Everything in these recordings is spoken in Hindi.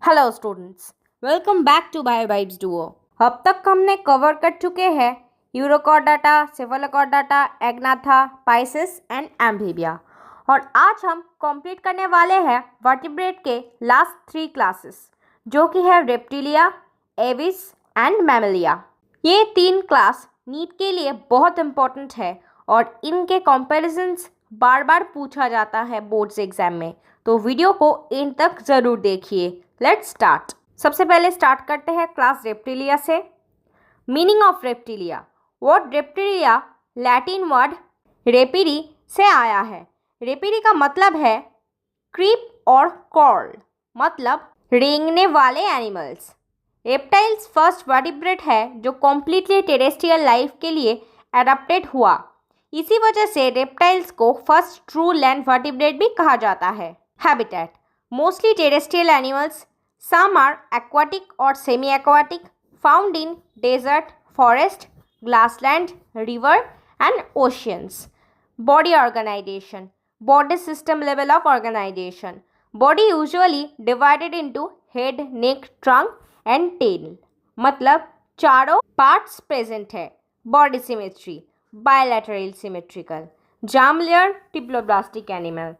Hello students, welcome back to Biovibes duo. अब तक हमने कवर कर चुके हैं Urochordata, Cephalochordata, Agnatha, Pisces and Amphibia. और आज हम कंप्लीट करने वाले हैं वर्टिब्रेट के लास्ट 3 क्लासेस, जो कि है रेप्टिलिया, एविस एंड मैमलिया। ये 3 क्लास नीट के लिए बहुत इंपॉर्टेंट है और इनके कंपैरिजंस बार बार पूछा जाता है बोर्ड्स एग्जाम में, तो वीडियो को एंड तक ज़रूर देखिए। Let's start. सबसे पहले स्टार्ट करते हैं क्लास रेप्टिलिया से। Meaning of Reptilia. Word Reptilia Latin word repere से आया है। रेपिडी का मतलब है क्रीप और क्रॉल, मतलब रेंगने वाले एनिमल्स। रेप्टाइल्स फर्स्ट वर्टिब्रेट है जो कम्प्लीटली टेरेस्ट्रियल लाइफ के लिए एडाप्टेड हुआ। इसी वजह से रेप्टाइल्स को फर्स्ट ट्रू लैंड वर्टिब्रेट भी कहा जाता है। Habitat mostly terrestrial animals, some are aquatic or semi-aquatic, found in desert, forest, grassland, river and oceans. Body organization, body system level of organization. Body usually divided into head, neck, trunk and tail. मतलब चारों पार्ट्स प्रेजेंट है। Body symmetry bilateral symmetrical. Germ layer diploblastic animal.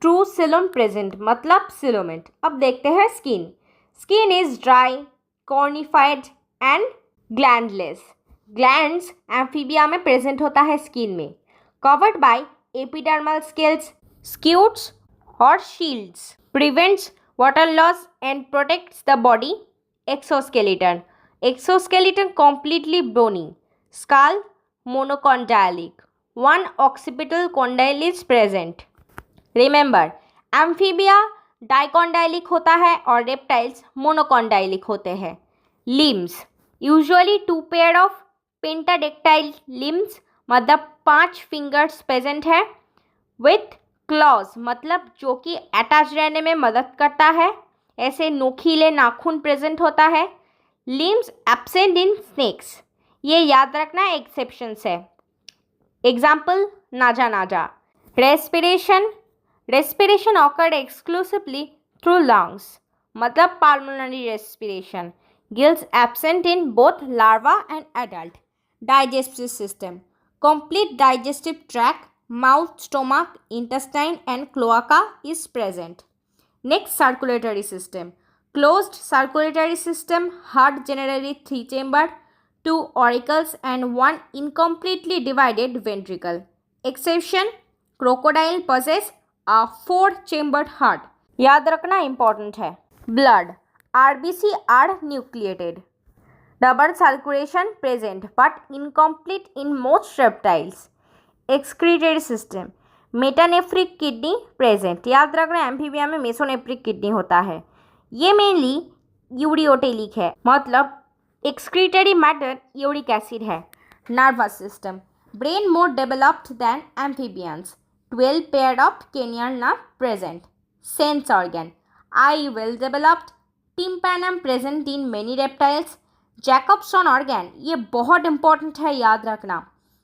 True coelom present मतलब सिलोमेंट। अब देखते हैं skin. Skin is dry, cornified and glandless. Glands amphibia में present होता है skin में. Covered by epidermal scales, scutes और shields. Prevents water loss and protects the body. Exoskeleton. Exoskeleton completely bony. Skull monocondylic. One occipital condyle is present. Remember, amphibia dicondylic होता है और रेप्टाइल्स मोनोकॉन्डाइलिक होते हैं। Limbs usually 2 pair of pentadactyl limbs, मतलब 5 फिंगर्स प्रेजेंट है। विथ क्लॉज मतलब जो कि अटैच रहने में मदद करता है। ऐसे नोखीले नाखून प्रेजेंट होता है। लिम्स एब्सेंट इन स्नेक्स, ये याद रखना एक्सेप्शंस है। एग्जाम्पल नाजा नाजा। Respiration occurred exclusively through lungs, मतलब pulmonary respiration. Gills absent in both larva and adult. Digestive system, complete digestive tract, mouth, stomach, intestine and cloaca is present. Next, circulatory system. Closed circulatory system, heart generally 3 chambered, 2 auricles and 1 incompletely divided ventricle. Exception, crocodile possess a 4 chambered heart. याद रखना इंपॉर्टेंट है। Blood RBC are nucleated. Double circulation present but incomplete in most reptiles. Excretory system metanephric kidney present. याद रखना एम्फीबिया में मेसोनेफ्रिक किडनी होता है। ये मेनली यूरियोटेलिक है, मतलब एक्सक्रीटरी मैटर यूरिक एसिड है। Nervous system brain more developed than amphibians. 12 paired of cranial nerve present. Sense organ eye well developed. Tympanum present in many reptiles. Jacobson organ ये बहुत इंपॉर्टेंट है, याद रखना।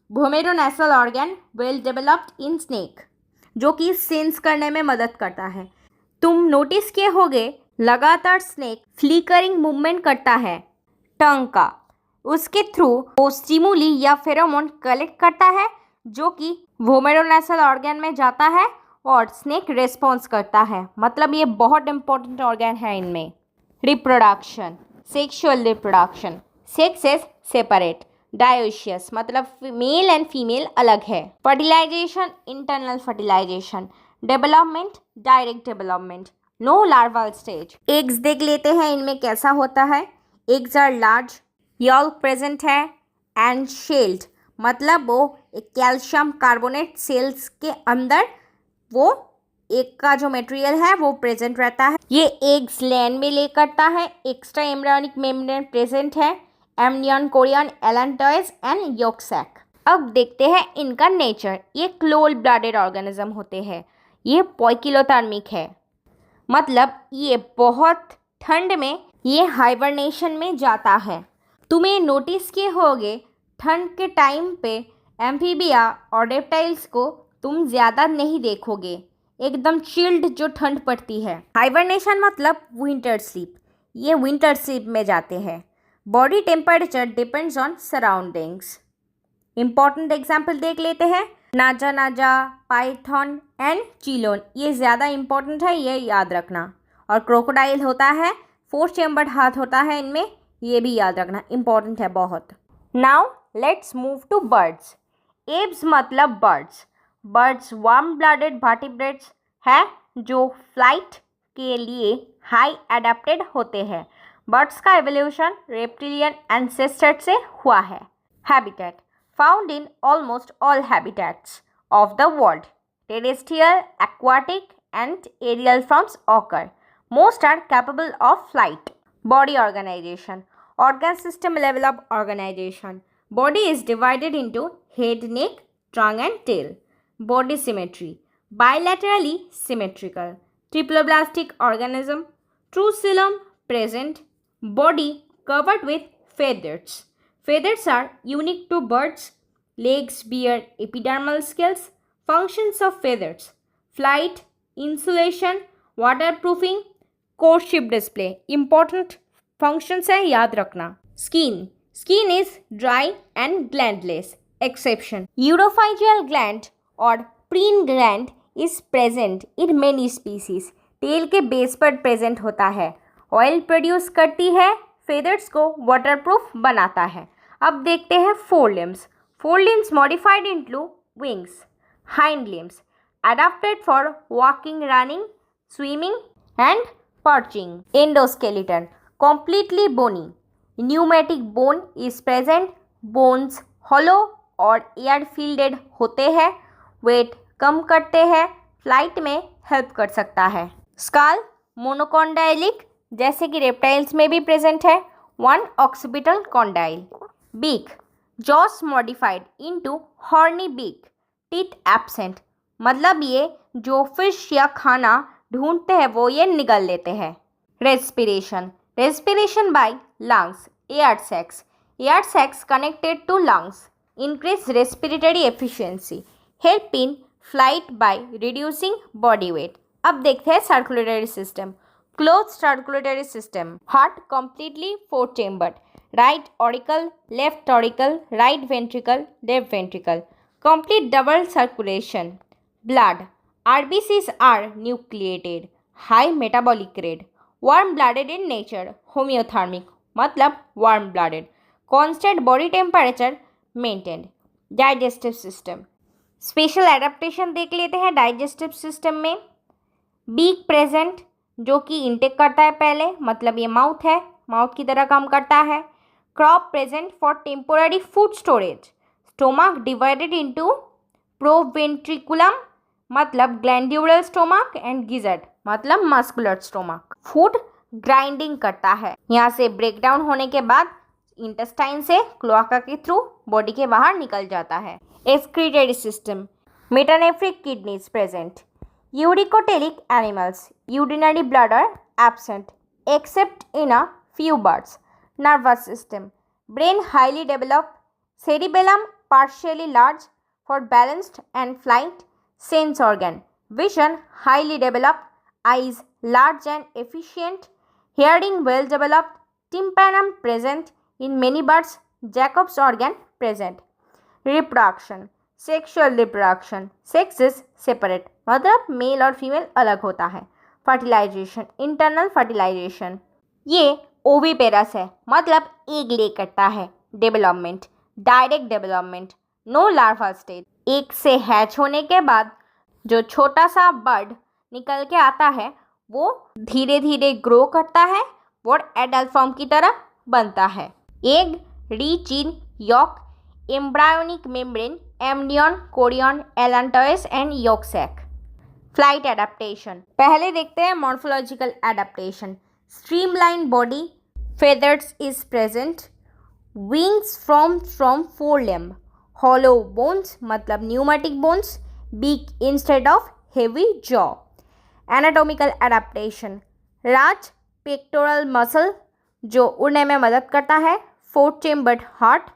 Vomeronasal organ well developed in snake, जो कि सेंस करने में मदद करता है। तुम नोटिस किए होगे लगातार स्नेक फ्लिकरिंग मूवमेंट करता है टंग का। उसके थ्रू वो स्टिमुली या फेरोमोन कलेक्ट करता है, जो कि वोमेरोनेसल ऑर्गन में जाता है और स्नेक रेस्पॉन्स करता है। मतलब ये बहुत इंपॉर्टेंट ऑर्गन है इनमें। Reproduction sexual reproduction sexes separate. Dioecious मतलब मेल एंड फीमेल अलग है। Fertilisation internal fertilisation. Development direct development. No larval stage. Eggs देख लेते हैं इनमें कैसा होता है। Eggs are large, yolk present है एंड शेल्ड, मतलब वो एक कैल्शियम कार्बोनेट सेल्स के अंदर वो एग का जो मटेरियल है वो प्रेजेंट रहता है। ये एग्स लैंड में ले करता है। एक्स्ट्रा एम्ब्रियोनिक मेम्ब्रेन प्रेजेंट है। Amnion, chorion, allantois and yolk sac. अब देखते हैं इनका नेचर। ये क्लोल ब्लडेड ऑर्गेनिज्म होते हैं। ये पोइकिलोथर्मिक है, मतलब ये बहुत ठंड में ये हाइबरनेशन में जाता है। तुम्हें नोटिस किए होगे ठंड के टाइम पे एम्फीबिया और रेप्टाइल्स को तुम ज़्यादा नहीं देखोगे, एकदम चिल्ड जो ठंड पड़ती है। हाइबरनेशन मतलब विंटर स्लीप। ये विंटर स्लीप में जाते हैं। Body temperature depends on surroundings. Important example देख लेते हैं। नाजा नाजा, पाइथन एंड चिलोन, ये ज़्यादा इम्पॉर्टेंट है, ये याद रखना। और क्रोकोडाइल होता है, 4 चेम्बर्ड हाथ होता है इनमें, ये भी याद रखना, इम्पॉर्टेंट है बहुत। Now let's move to birds. Aves मतलब birds. Birds warm blooded vertebrates है जो फ्लाइट के लिए हाई एडेप्टेड होते हैं। बर्ड्स का एवोल्यूशन रेप्टिलियन एंसेस्टर से हुआ है। Habitat found in almost all habitats of the world. Terrestrial, aquatic and aerial forms occur. Most are capable of flight. Body organization. Organ system level of organization. Body is divided into head, neck, trunk and tail. Body symmetry. Bilaterally symmetrical. Triploblastic organism. True coelom present. Body covered with feathers. Feathers are unique to birds. Legs bear epidermal scales. Functions of feathers: flight, insulation, waterproofing, courtship display. Important functions है, याद रखना। Skin. Skin is dry and glandless. Exception: urophygeal gland or preen gland is present in many species. Tail के बेस पर प्रेजेंट होता है। ऑयल प्रोड्यूस करती है, फेदर्स को वाटरप्रूफ बनाता है। अब देखते हैं four limbs. Four limbs modified into wings. Hind limbs adapted for walking, running, swimming and perching. Endoskeleton completely bony. Pneumatic bone is present. Bones hollow और एयर फील्डेड होते हैं। वेट कम करते हैं, फ्लाइट में हेल्प कर सकता है। स्काल मोनोकॉन्डाइलिक जैसे कि रेप्टाइल्स में भी प्रेजेंट है। 1 occipital condyle. Beak jaws modified into horny beak. Teeth absent मतलब ये जो फिश या खाना ढूंढते हैं वो ये निगल लेते हैं। Respiration respiration by lungs. Air sacs air sacs connected to lungs increase respiratory efficiency. Help in flight by reducing body weight. अब देखते हैं circulatory system. Close circulatory system. Heart completely 4 chambered. Right auricle, left auricle, right ventricle, left ventricle. Complete double circulation. Blood. RBCs are nucleated. High metabolic rate. Warm blooded in nature. Homeothermic मतलब warm blooded. Constant body temperature maintained. Digestive system. Special adaptation देख लेते हैं डाइजेस्टिव सिस्टम में। बीक प्रेजेंट जो कि इंटेक करता है पहले, मतलब ये माउथ है, माउथ की तरह काम करता है। Crop present for temporary food storage. Stomach divided into proventriculum मतलब ग्लैंड्यूलर स्टोमक एंड गिजर्ड मतलब मस्कुलर स्टोमक। फूड ग्राइंडिंग करता है, यहाँ से ब्रेक डाउन होने के बाद इंटेस्टाइन से क्लोआका के थ्रू बॉडी के बाहर निकल जाता है। Excretory system. Metanephric kidneys present. Uricotelic animals. Urinary bladder absent accept in a few birds. Nervous system. Brain highly developed. Cerebellum partially large for balanced and flight. Sense organ. Vision highly developed. Eyes large and efficient. Hearing well developed. Tympanum present in many birds. Jacob's organ present. Reproduction. Sexual reproduction. Sex is separate मतलब मेल और फीमेल अलग होता है। फर्टिलाइजेशन इंटरनल फर्टिलाइजेशन ये ओविपेरस है मतलब एग ले करता है। Development direct development no larva stage. एक से हैच होने के बाद जो छोटा सा बर्ड निकल के आता है वो धीरे धीरे ग्रो करता है और एडल्ट फॉर्म की तरह बनता है। Egg rich in yolk, embryonic membrane, amnion, chorion, allantois and yolk sac. Flight adaptation पहले देखते हैं morphological adaptation. Streamline body, feathers is present, wings from 4 limb, hollow bones मतलब pneumatic bones, beak instead of heavy jaw. Anatomical adaptation. Raj pectoral muscle जो उड़ने में मदद करता है। 4 chambered heart.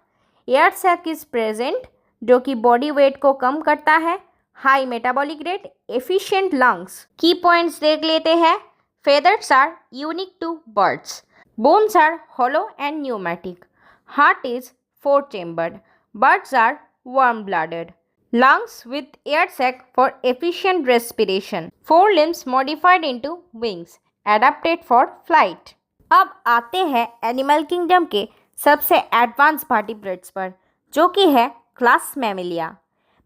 Air sac is present जो कि body weight को कम करता है। High metabolic rate, efficient lungs. Key points देख लेते हैं। Feathers are unique to birds. Bones are hollow and pneumatic. Heart is four-chambered. Birds are warm-blooded. Lungs with air sac for efficient respiration. Forelimbs modified into wings, adapted for flight. अब आते हैं एनिमल किंगडम के सबसे एडवांस वर्टिब्रेट्स पर, जो कि है क्लास मैमेलिया।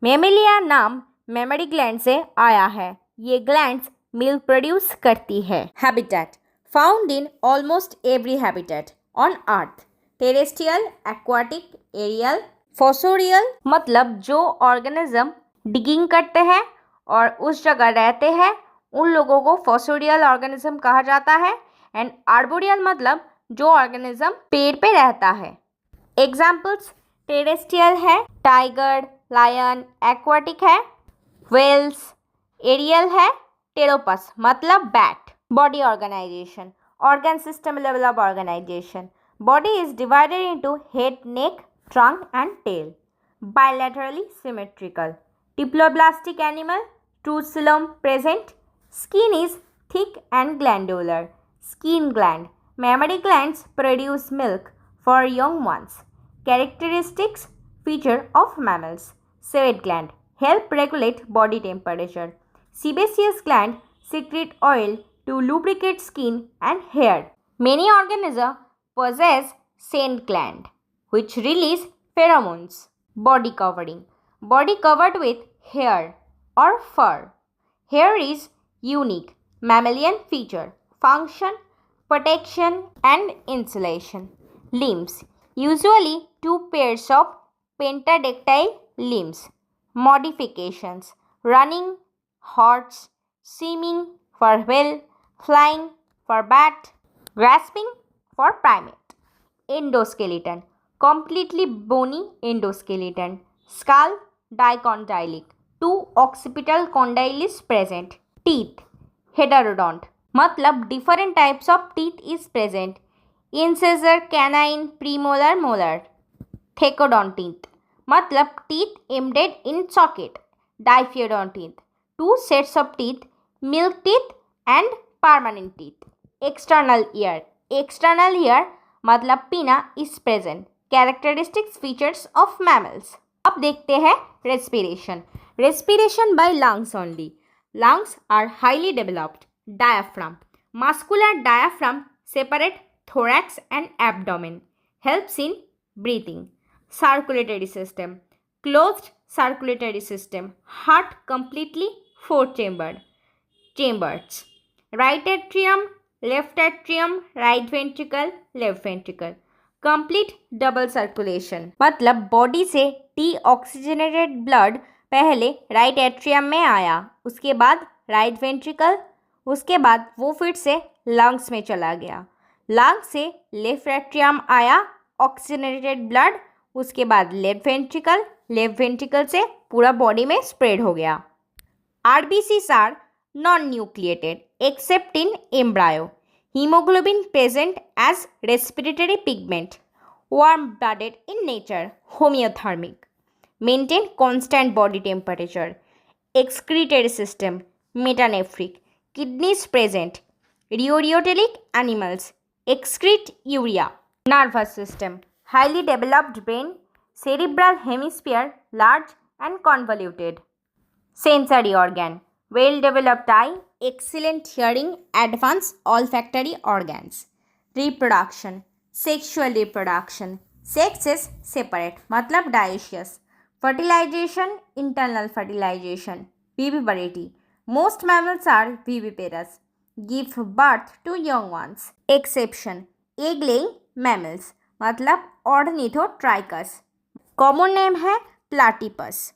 मैमेलिया नाम मेमरी ग्लैंड से आया है। ये ग्लैंड्स मिल्क प्रोड्यूस करती है। Habitat found in almost every habitat on earth, terrestrial, aquatic, aerial, fossorial. मतलब जो ऑर्गेनिज्म डिगिंग करते हैं और उस जगह रहते हैं उन लोगों को फोसोरियल ऑर्गेनिज्म कहा जाता है। एंड आर्बोरियल मतलब जो ऑर्गेनिज्म पेड़ पे रहता है। एग्जाम्पल्स टेरेस्ट्रियल है टाइगर, लायन, एक्वाटिक है व्हेल्स, एरियल है टेरोपस मतलब bat. Body organization organ system level of organization. Body is divided into head, neck, trunk and tail. Bilaterally symmetrical. Diploblastic animal, true coelom present. Skin is thick and glandular. Skin gland. Mammary glands produce milk for young ones. Characteristics feature of mammals. Sweat gland help regulate body temperature. Sebaceous gland secrete oil to lubricate skin and hair. Many organisms possess scent gland which release pheromones. Body covering. Body covered with hair or fur. Hair is unique mammalian feature. Function, protection and insulation. Limbs. Usually two pairs of pentadactyl limbs. Modifications. Running, horse, swimming for whale, flying for bat, grasping for primate. Endoskeleton. Completely bony endoskeleton. Skull dicondylic. Two occipital condyles present. Teeth. Heterodont. मतलब different types of teeth is present. Incisor, canine, premolar, molar. Thecodont teeth. मतलब teeth embedded in socket. Diphyodont teeth. Two sets of teeth, milk teeth and permanent teeth. External ear. External ear मतलब pinna is present. Characteristics features of mammals. अब देखते हैं respiration. Respiration by lungs only. Lungs are highly developed. Diaphragm. Muscular diaphragm separate thorax and abdomen. Helps in breathing. Circulatory system. Closed circulatory system. Heart completely four-chambered. Chambers. Right atrium, left atrium, right ventricle, left ventricle. Complete double circulation. मतलब बॉडी से डीऑक्सीजनेटेड ब्लड पहले राइट एट्रियम में आया, उसके बाद राइट वेंट्रिकल, उसके बाद वो फिर से लंग्स में चला गया, लंग्स से लेफ्ट एट्रियम आया ऑक्सीजनेटेड ब्लड, उसके बाद लेफ्ट वेंट्रिकल से पूरा बॉडी में स्प्रेड हो गया. RBCs are non-nucleated except in embryo. Hemoglobin present as respiratory pigment. Warm-blooded in nature. Homeothermic. Maintain constant body temperature. Excretory system. Metanephric. Kidneys present. Ureotelic animals. Excrete urea. Nervous system. Highly developed brain. Cerebral hemisphere large and convoluted. Sensory organ. Well-developed eye, excellent hearing, advanced olfactory organs. Reproduction. Sexual reproduction. Sex is separate, मतलब dioecious. Fertilization, internal fertilization. Viviparity. Most mammals are viviparous. Give birth to young ones. Exception. Egg-laying mammals, मतलब Ornithotrichus. Common name है Platypus.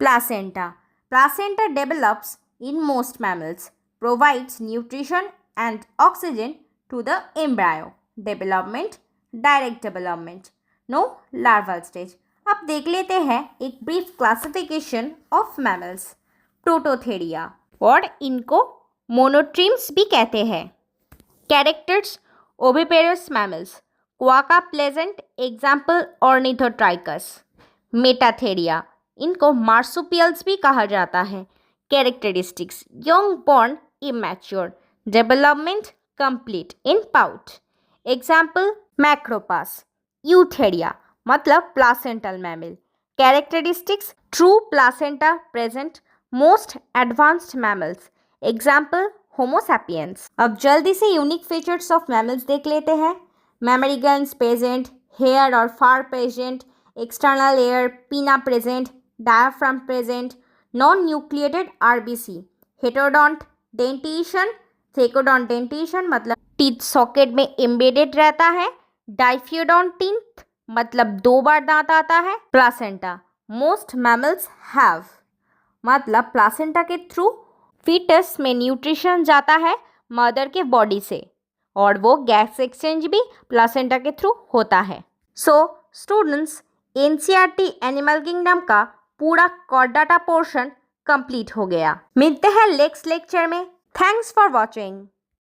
Placenta. Placenta develops in most mammals, provides nutrition and oxygen to the embryo. Development, direct development. No larval stage. अब देख लेते हैं एक brief classification of mammals. Prototheria और इनको monotremes भी कहते हैं. Characters, oviparous mammals. Quokka pleasant, example Ornithotrichus. Metatheria, इनको मार्सुपियल्स भी कहा जाता है. Characteristics, young born immature, Development complete in pouch. Example macropus. Eutheria मतलब placental mammal. Characteristics true placenta present most advanced mammals. Example Homo sapiens. अब जल्दी से यूनिक फीचर्स ऑफ मैमल्स देख लेते हैं. Mammary glands present, hair or fur present, external ear, pinna present, diaphragm present, non-nucleated RBC, heterodont dentition, thecodont dentition मतलब टीथ सॉकेट में एम्बेडेड रहता है. डाइफियोडॉन्ट टीथ मतलब 2 बार दांत आता है. प्लासेंटा मोस्ट मैमल्स हैव मतलब प्लासेंटा के थ्रू फीटस में न्यूट्रिशन जाता है मदर के बॉडी से और वो गैस एक्सचेंज भी प्लासेंटा के थ्रू होता है. So students, NCERT animal kingdom का पूरा कॉर्डाटा पोर्शन कंप्लीट हो गया. मिलते हैं नेक्स्ट लेक्चर में. Thanks for watching.